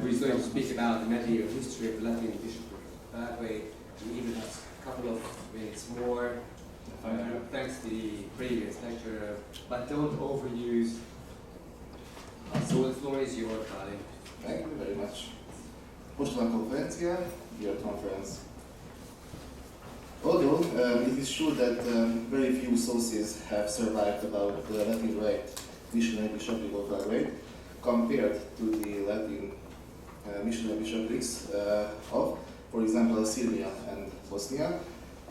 he's going to speak about the medieval history of the Latin bishopric of Belgrade. He even has a couple of minutes more, thanks to the previous lecturer, but don't overuse. So the floor is yours, Balint. Thank you very much. Mostani konferencia, dear conference. Although it is true that very few sources have survived about the Latin Rite missionary bishopric of Belgrade compared to the Latin missionary bishoprics of, for example, Syria and Bosnia,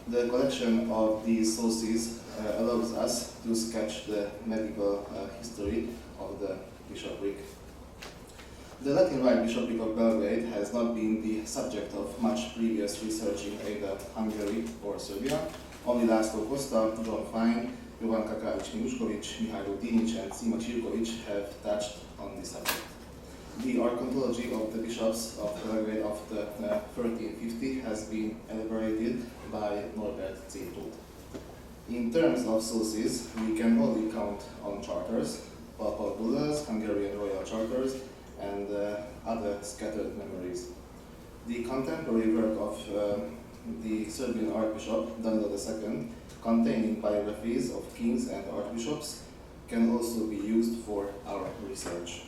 the collection of these sources allows us to sketch the medieval history of the bishopric. The Latin Rite bishopric of Belgrade has not been the subject of much previous research in either Hungary or Serbia. Only László Costa, John Fine, Jovan Kakávics-Miluskovics, Mihailo Dinic and Sima Cirkovic have touched on this subject. The archaeology of the bishops of Belgrade after 1350 has been elaborated by Norbert Zétult. In terms of sources, we can only count on charters, papal bulls, Hungarian royal charters, and other scattered memories. The contemporary work of the Serbian Archbishop Danilo II, containing biographies of kings and archbishops, can also be used for our research.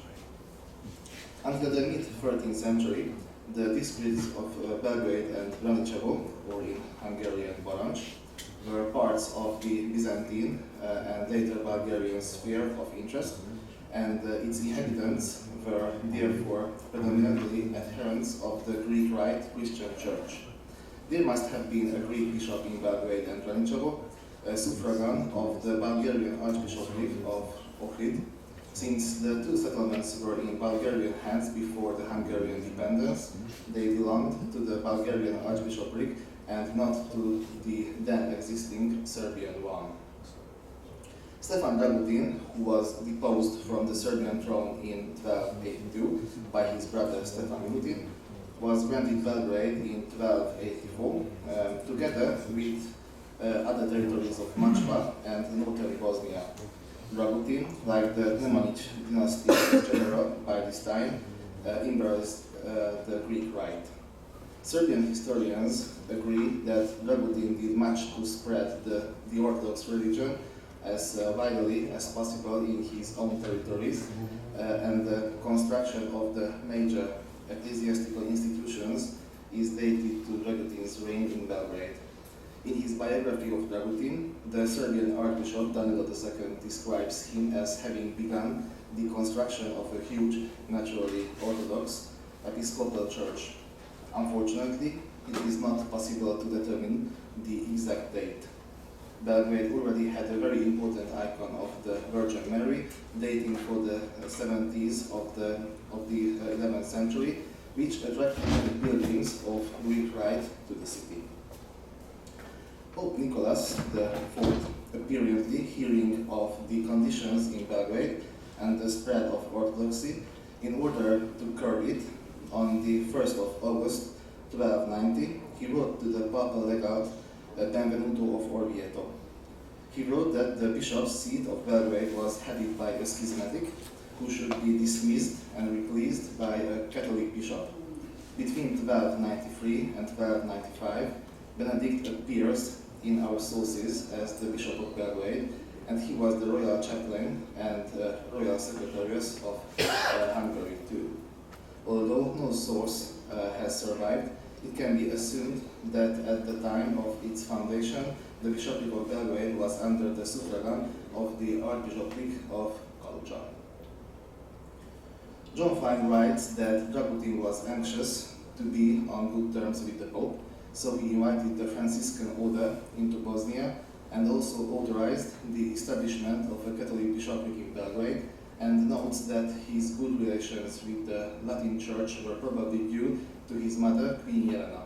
Until the mid-13th century, the districts of Belgrade and Braničevo, or in Hungarian Barancs, were parts of the Byzantine and later Bulgarian sphere of interest, and its inhabitants were therefore predominantly adherents of the Greek Rite Christian Church. There must have been a Greek bishop in Belgrade and Braničevo, a suffragan of the Bulgarian Archbishopric of Ohrid. Since the two settlements were in Bulgarian hands before the Hungarian independence, they belonged to the Bulgarian Archbishopric and not to the then existing Serbian one. Stefan Dragutin, who was deposed from the Serbian throne in 1282 by his brother Stefan Milutin, was granted Belgrade in 1284, together with other territories of Mačva and northern Bosnia. Dragutin, like the Nemanjić dynasty general by this time, embraced the Greek Rite. Serbian historians agree that Dragutin did much to spread the Orthodox religion as widely as possible in his own territories, and the construction of the major ecclesiastical institutions is dated to Dragutin's reign in Belgrade. In his biography of Dragutin, the Serbian Archbishop Danilo II describes him as having begun the construction of a huge, naturally Orthodox Episcopal Church. Unfortunately, it is not possible to determine the exact date. Belgrade already had a very important icon of the Virgin Mary, dating for the 70s of the 11th century, which attracted the buildings of Greek Rite to the city. Pope Nicholas IV, apparently hearing of the conditions in Belgrade and the spread of Orthodoxy, in order to curb it, on the 1st of August 1290, he wrote to the papal legate Benvenuto of Orvieto. He wrote that the bishop's seat of Belgrade was headed by a schismatic who should be dismissed and replaced by a Catholic bishop. Between 1293 and 1295, Benedict appears in our sources as the Bishop of Belgrade, and he was the royal chaplain and royal secretarius of Hungary too. Although no source has survived, it can be assumed that at the time of its foundation, the Bishopric of Belgrade was under the suffragan of the Archbishopric of Kaluča. John Fine writes that Dragutin was anxious to be on good terms with the Pope, so he invited the Franciscan order into Bosnia and also authorized the establishment of a Catholic bishopric in Belgrade, and notes that his good relations with the Latin Church were probably due to his mother, Queen Jelena.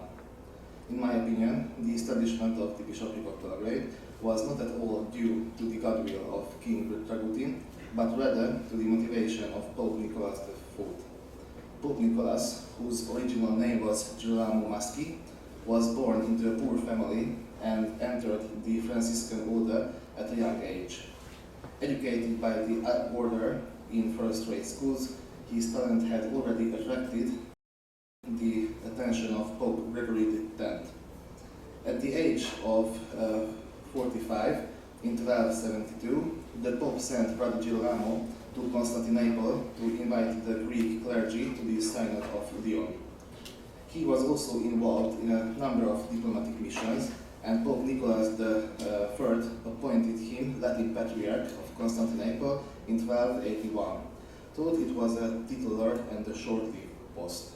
In my opinion, the establishment of the Bishopric of Belgrade was not at all due to the goodwill of King Dragutin, but rather to the motivation of Pope Nicholas IV. Pope Nicholas, whose original name was Girolamo Maschi, was born into a poor family and entered the Franciscan order at a young age. Educated by the order in first-rate schools, his talent had already attracted intervention of Pope Gregory X. At the age of 45, in 1272, the Pope sent Brother Girolamo to Constantinople to invite the Greek clergy to the Synod of Lyon. He was also involved in a number of diplomatic missions, and Pope Nicholas III appointed him Latin Patriarch of Constantinople in 1281, though it was a titular and a short-lived post.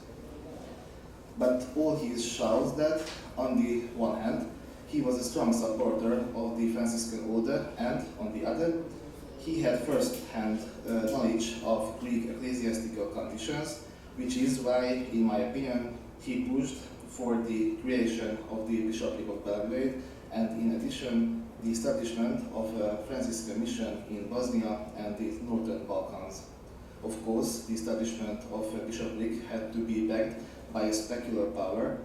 But all his shows that, on the one hand, he was a strong supporter of the Franciscan order, and on the other, he had first-hand knowledge of Greek ecclesiastical conditions, which is why, in my opinion, he pushed for the creation of the Bishopric of Belgrade, and in addition, the establishment of a Franciscan mission in Bosnia and the Northern Balkans. Of course, the establishment of a bishopric had to be backed by a secular power,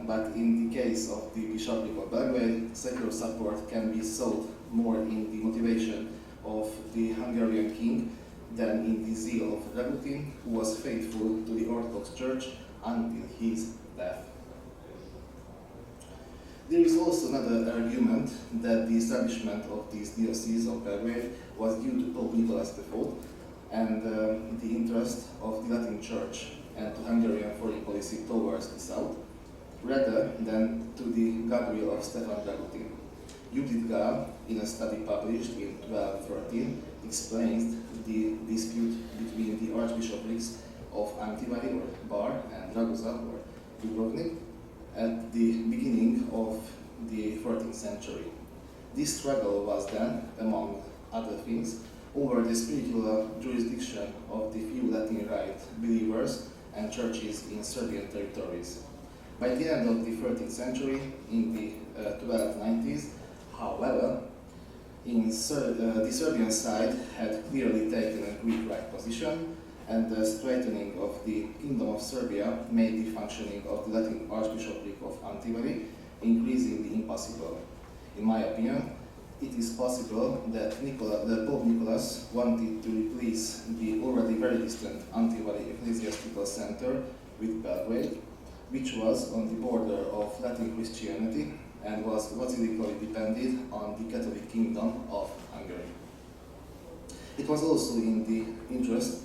but in the case of the Bishopric of Belgrade, secular support can be sought more in the motivation of the Hungarian king than in the zeal of Dragutin, who was faithful to the Orthodox Church until his death. There is also another argument that the establishment of this diocese of Belgrade was due to Pope Nicholas IV and the interest of the Latin Church and to Hungarian foreign policy towards the south, rather than to the Gabriel of Stefan Dragutin. Judith Gál, in a study published in 1213, explains the dispute between the archbishoprics of Antivari or Bar and Raguza or Dubrovnik at the beginning of the 14th century. This struggle was then, among other things, over the spiritual jurisdiction of the few Latin Rite believers and churches in Serbian territories. By the end of the 13th century, in the 1290s, however, the Serbian side had clearly taken a Greek Rite position, and the strengthening of the Kingdom of Serbia made the functioning of the Latin Archbishopric of Antivari increasingly impossible. In my opinion, it is possible that Pope Nicholas wanted to replace the already very distant Antivari ecclesiastical center with Belgrade, which was on the border of Latin Christianity and was basilically dependent on the Catholic Kingdom of Hungary. It was also in the interest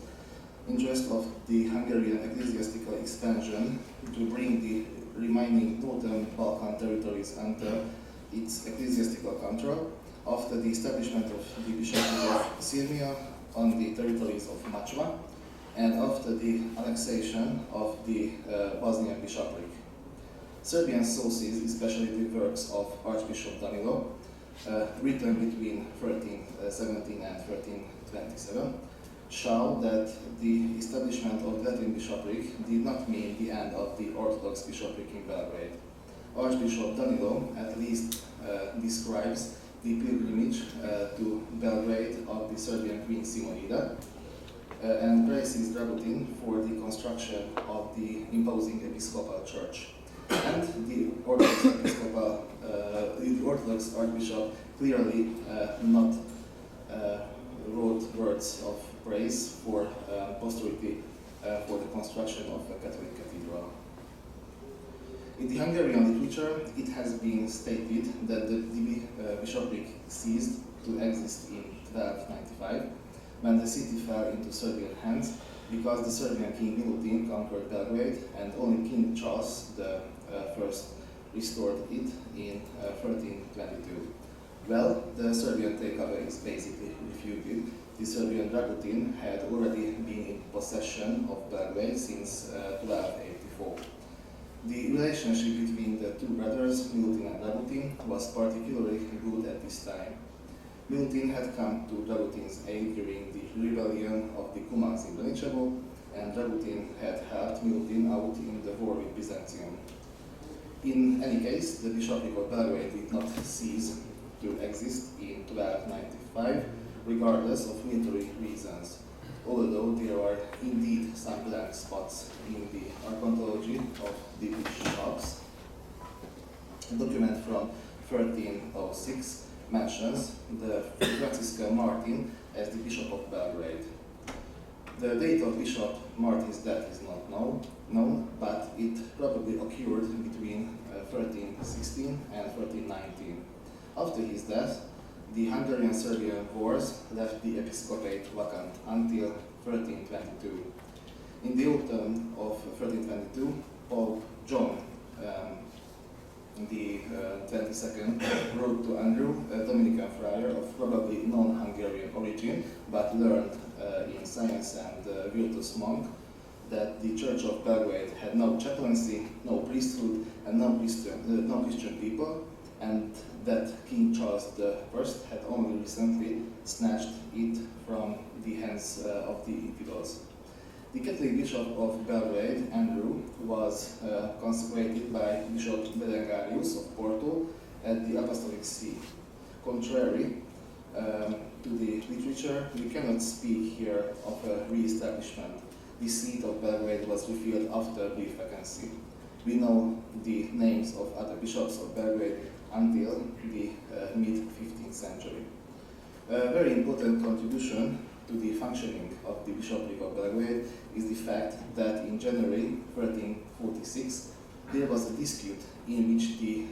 of the Hungarian ecclesiastical expansion to bring the remaining Northern Balkan territories under its ecclesiastical control after the establishment of the Bishopric of Sirmia on the territories of Mačva and after the annexation of the Bosnian bishopric. Serbian sources, especially the works of Archbishop Danilo, written between 1317 and 1327, show that the establishment of the Latin bishopric did not mean the end of the Orthodox bishopric in Belgrade. Archbishop Danilo at least describes the pilgrimage to Belgrade of the Serbian Queen Simonida and praises Dragutin for the construction of the imposing episcopal church. And the Orthodox Archbishop clearly not wrote words of praise for posterity for the construction of a Catholic cathedral. In the Hungarian literature, it has been stated that the bishopric ceased to exist in 1295, when the city fell into Serbian hands because the Serbian King Milutin conquered Belgrade and only King Charles I restored it in 1322. Well, the Serbian takeover is basically refuted. The Serbian Dragutin had already been in possession of Belgrade since 1284. The relationship between the two brothers, Milutin and Dragutin, was particularly good at this time. Milutin had come to Dragutin's aid during the rebellion of the Kumans in Braničevo, and Dragutin had helped Milutin out in the war with Byzantium. In any case, the Bishopric of Belgrade did not cease to exist in 1295, regardless of military reasons, although there are indeed some blank spots in the archontology of the bishops. A document from 1306 mentions the Franciscan Martin as the Bishop of Belgrade. The date of Bishop Martin's death is not known, but it probably occurred between 1316 and 1319. After his death, the Hungarian-Serbian wars left the episcopate vacant until 1322. In the autumn of 1322, Pope John the 22nd wrote to Andrew, a Dominican friar of probably non-Hungarian origin, but learned in science and virtuous monk, that the Church of Belgrade had no chaplaincy, no priesthood, and no Christian people, and that King Charles I had only recently snatched it from the hands of the infidels. The Catholic Bishop of Belgrade, Andrew, was consecrated by Bishop Belgradius of Porto at the Apostolic See. Contrary to the literature, we cannot speak here of a re-establishment. The seat of Belgrade was refilled after a brief vacancy. We know the names of other bishops of Belgrade until the mid-15th century. A very important contribution to the functioning of the Bishopric of Belgrade is the fact that in January 1346 there was a dispute in which the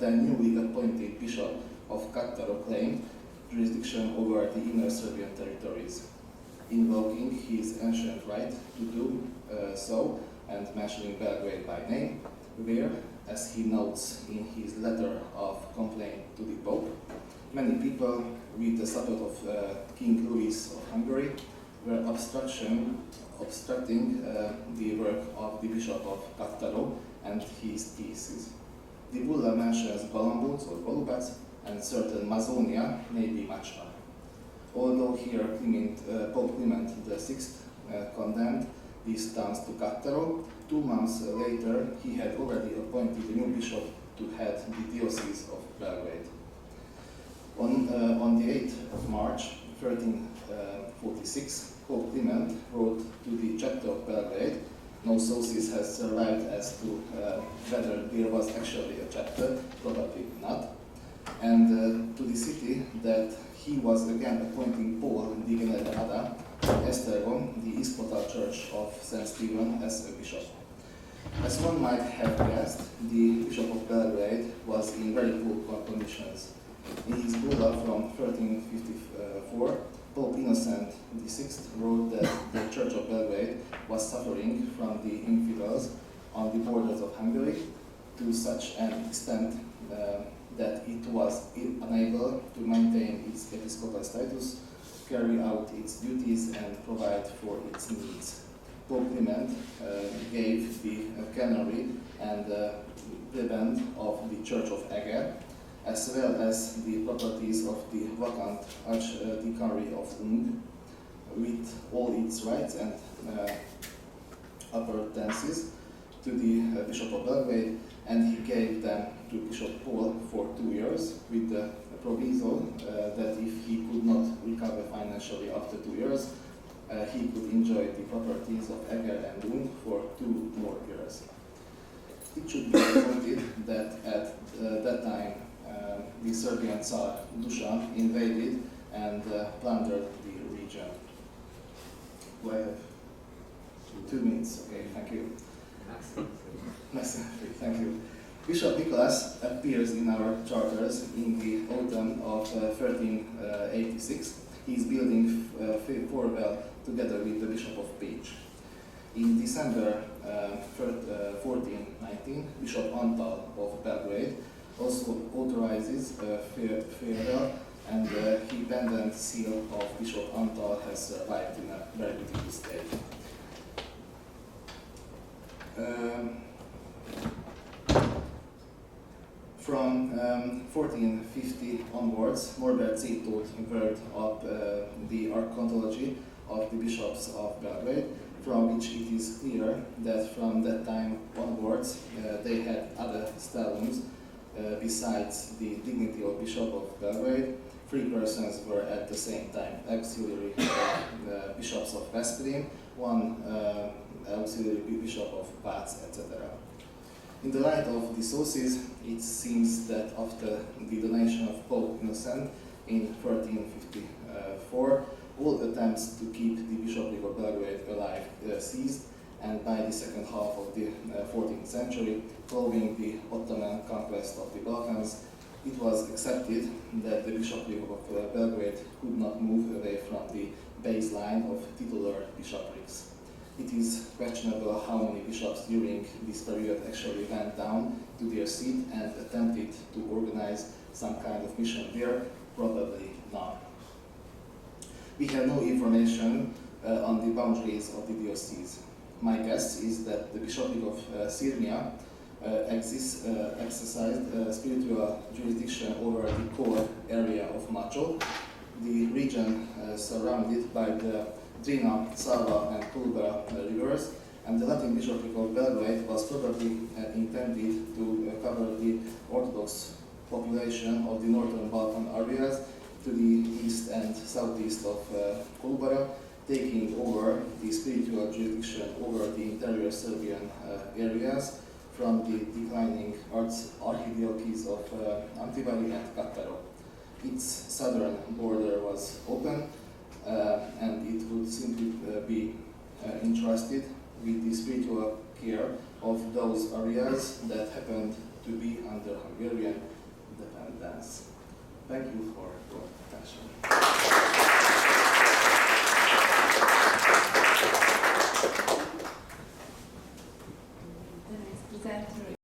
then newly appointed Bishop of Cattaro claimed jurisdiction over the inner Serbian territories, invoking his ancient right to do so and mentioning Belgrade by name, where, as he notes in his letter of complaint to the Pope, many people, with the support of King Louis of Hungary, were obstructing the work of the Bishop of Cattaro and his theses. The bulla mentions Balambóc or Balubats, and certain Mazonia, maybe Machna. Although here Pope Clement VI condemned these towns to Cattaro, 2 months later he had already appointed a new bishop to head the Diocese of Belgrade. On the 8th of March 1346, Pope Clement wrote to the chapter of Belgrade. No sources has survived as to whether there was actually a chapter, probably not, and to the city that he was again appointing Paul di Venerada Esztergom, the Episcopal Church of St. Stephen, as a bishop. As one might have guessed, the Bishop of Belgrade was in very poor conditions. In his bulla from 1354, Pope Innocent VI wrote that the Church of Belgrade was suffering from the infidels on the borders of Hungary to such an extent that it was unable to maintain its episcopal status, carry out its duties, and provide for its needs. Pope Clement gave the canonry and prebend of the Church of Eger, as well as the properties of the vacant Archdeaconry of Ung, with all its rights and appurtenances, to the Bishop of Belgrade, and he gave them to Bishop Paul for 2 years, with the proviso that if he could not recover financially after 2 years, he could enjoy the properties of Eger and Ung for 2 more years. It should be noted that at that time the Serbian Tsar Dusan invaded and plundered the region. Do I have 2 minutes? Okay, thank you. Thank you. Bishop Nicholas appears in our charters in the autumn of 1386. He is building Forwell together with the Bishop of Pécs. In December 1419, Bishop Antal of Belgrade also authorizes farewell, and the pendant seal of Bishop Antal has survived in a very beautiful state. From 1450 onwards, Norbert Zito worked up the archontology of the bishops of Belgrade, from which it is clear that from that time onwards they had other stellums besides the dignity of Bishop of Belgrade. 3 persons were at the same time auxiliary bishops of Veszprém, 1 auxiliary bishop of Vác, etc. In the light of the sources, it seems that after the donation of Pope Innocent in 1354, all attempts to keep the bishopric of Belgrade alive ceased, and by the second half of the 14th century, following the Ottoman conquest of the Balkans, it was accepted that the bishopric of Belgrade could not move away from the baseline of titular bishoprics. It is questionable how many bishops during this period actually went down to their seat and attempted to organize some kind of mission there, probably none. We have no information on the boundaries of the diocese. My guess is that the bishopric of Syrmia exercised spiritual jurisdiction over the core area of Mačo, the region surrounded by the Drina, Sava and Kolubara rivers, and the Latin bishopric of Belgrade was probably intended to cover the Orthodox population of the northern Balkan areas to the east and southeast of Kolubara, taking over the spiritual jurisdiction over the interior Serbian areas from the declining archdiocese of Antivari and Kattaro. Its southern border was open, and it would simply be entrusted with the spiritual care of those areas that happened to be under Hungarian independence. Thank you for your attention.